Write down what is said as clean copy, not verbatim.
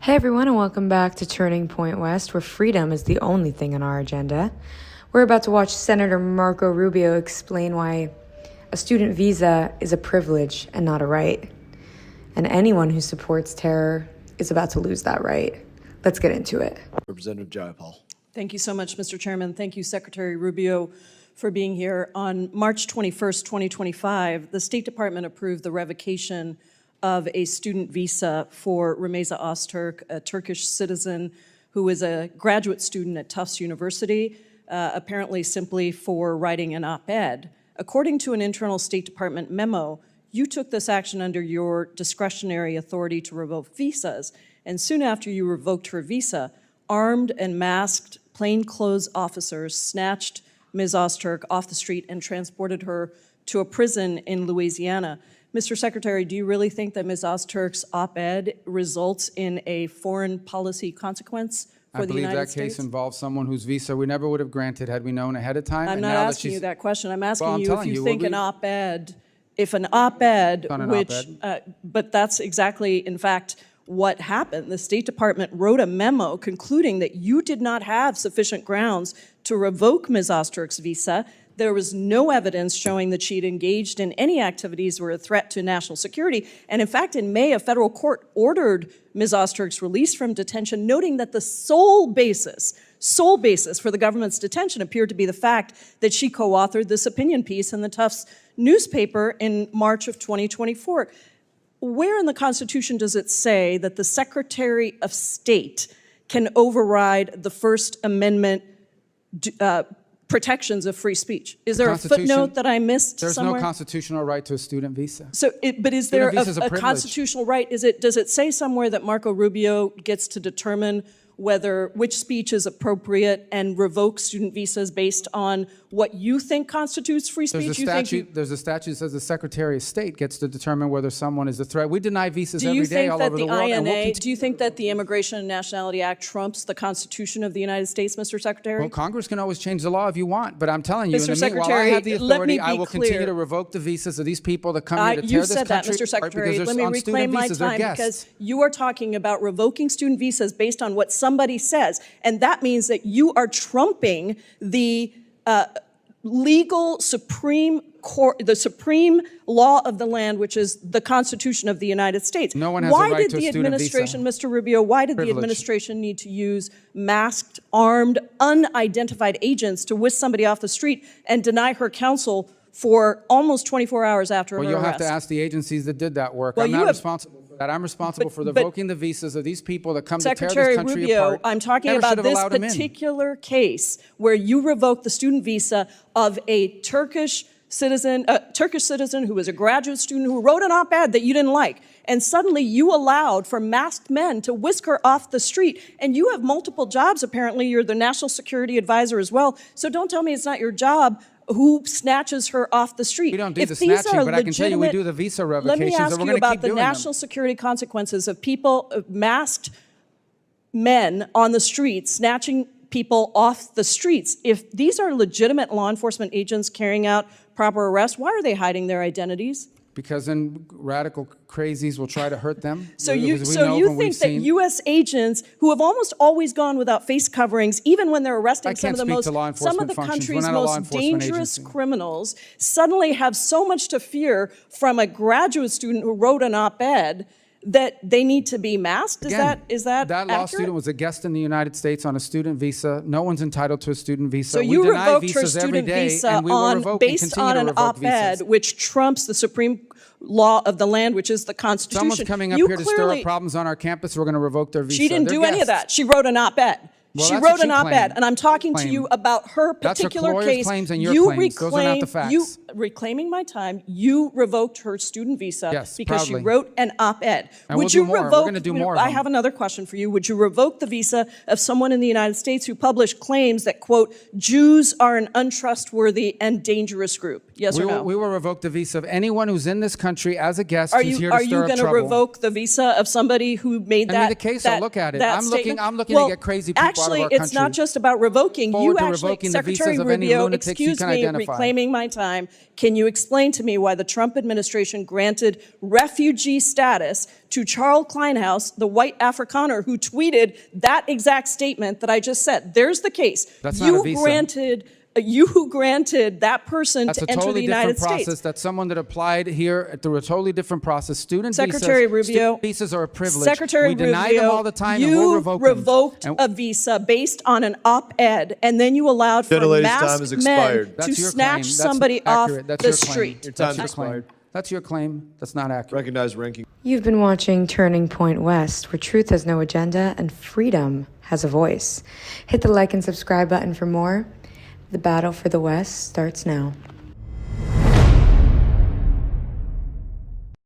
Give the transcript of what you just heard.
Hey everyone, and welcome back to Turning Point West, where freedom is the only thing on our agenda. We're about to watch Senator Marco Rubio explain why a student visa is a privilege and not a right. And anyone who supports terror is about to lose that right. Let's get into it. Representative Jayapal. Thank you so much, Mr. Chairman. Thank you, Secretary Rubio, for being here. On March 21st, 2025, the State Department approved the revocation of a student visa for Rümeysa Öztürk, a Turkish citizen who is a graduate student at Tufts University, apparently simply for writing an op-ed. According to an internal State Department memo, you took this action under your discretionary authority to revoke visas, and soon after you revoked her visa, armed and masked plainclothes officers snatched Ms. Öztürk off the street and transported her to a prison in Louisiana. Mr. Secretary, do you really think that Ms. Öztürk's op-ed results in a foreign policy consequence for the United States? I believe that case involves someone whose visa we never would have granted had we known ahead of time. I'm not asking you that question. I'm asking you if you think an op-ed, but that's exactly, in fact, what happened. The State Department wrote a memo concluding that you did not have sufficient grounds to revoke Ms. Öztürk's visa. There was no evidence showing that she'd engaged in any activities that were a threat to national security. And in fact, in May, a federal court ordered Ms. Öztürk's release from detention, noting that the sole basis for the government's detention appeared to be the fact that she co-authored this opinion piece in the Tufts newspaper in March of 2024. Where in the Constitution does it say that the Secretary of State can override the First Amendment protections of free speech? Is there a footnote that I missed somewhere? There's no constitutional right to a student visa. So, but is there a constitutional right? Does it say somewhere that Marco Rubio gets to determine which speech is appropriate and revoke student visas based on what you think constitutes free speech? There's a statute that says the Secretary of State gets to determine whether someone is a threat. We deny visas every day all over the world. Do you think that the Immigration and Nationality Act trumps the Constitution of the United States, Mr. Secretary? Well, Congress can always change the law if you want, but I'm telling you, Mr. Secretary, while I have the authority, I will continue to revoke the visas of these people that come here to tear this country apart. You said that, Mr. Secretary. Let me reclaim my time, because you are talking about revoking student visas based on what somebody says. And that means that you are trumping the legal Supreme Court, the supreme law of the land, which is the Constitution of the United States. No one has a right to a student visa. Mr. Rubio, why did the administration need to use masked, armed, unidentified agents to whisk somebody off the street and deny her counsel for almost 24 hours after her arrest? Well, you'll have to ask the agencies that did that work. I'm not responsible for that. I'm responsible for revoking the visas of these people that come to tear this country Rubio, apart. I'm talking about this particular case where you revoked the student visa of a Turkish citizen who was a graduate student who wrote an op-ed that you didn't like. And suddenly you allowed for masked men to whisk her off the street. And you have multiple jobs, apparently. You're the national security advisor as well. So don't tell me it's not your job who snatches her off the street. We don't do the snatching, but I can tell you we do the visa revocations. Let me ask you about the national security consequences of people, masked men on the streets, snatching people off the streets. If these are legitimate law enforcement agents carrying out proper arrests, why are they hiding their identities? Because then radical crazies will try to hurt them. So you think that U.S. agents who have almost always gone without face coverings, even when they're arresting some of the country's most dangerous criminals, suddenly have so much to fear from a graduate student who wrote an op-ed that they need to be masked? Is that that law student was a guest in the United States on a student visa. No one's entitled to a student visa. So you revoked her student visa based on an op-ed which trumps the supreme law of the land, which is the Constitution. Someone's coming up here to stir up problems on our campus. We're going to revoke their visa. She didn't do any of that. She wrote an op-ed. Well, she wrote an op-ed, and I'm talking to you about her particular case. Claims and your claims. Those are not the facts. Reclaiming my time, you revoked her student visa because she wrote an op-ed. Would you revoke? We're going to do more. I have another question for you. Would you revoke the visa of someone in the United States who published claims that, quote, Jews are an untrustworthy and dangerous group? Yes or no? We will revoke the visa of anyone who's in this country as a guest who's here to stir up trouble. Are you going to revoke the visa of somebody who made that? Send me the case. I'll look at it. I'm looking to get crazy people out of our country. It's not just about revoking. You actually, Secretary Rubio, excuse me, reclaiming my time. Can you explain to me why the Trump administration granted refugee status to Charles Kleinhaus, the white Afrikaner who tweeted that exact statement that I just said? There's the case. That's not a visa. You granted that person to enter the United States. That's a totally different process. That's someone that applied here through a totally different process. Secretary Rubio, visas are a privilege. Secretary we deny Rubio, them all the time, and we'll revoke them. You revoked a visa based on an op-ed, and then you allowed for masked men to snatch somebody off the street. Your time is expired. That's your claim. That's not accurate. Recognize ranking. You've been watching Turning Point West, where truth has no agenda and freedom has a voice. Hit the like and subscribe button for more. The battle for the West starts now.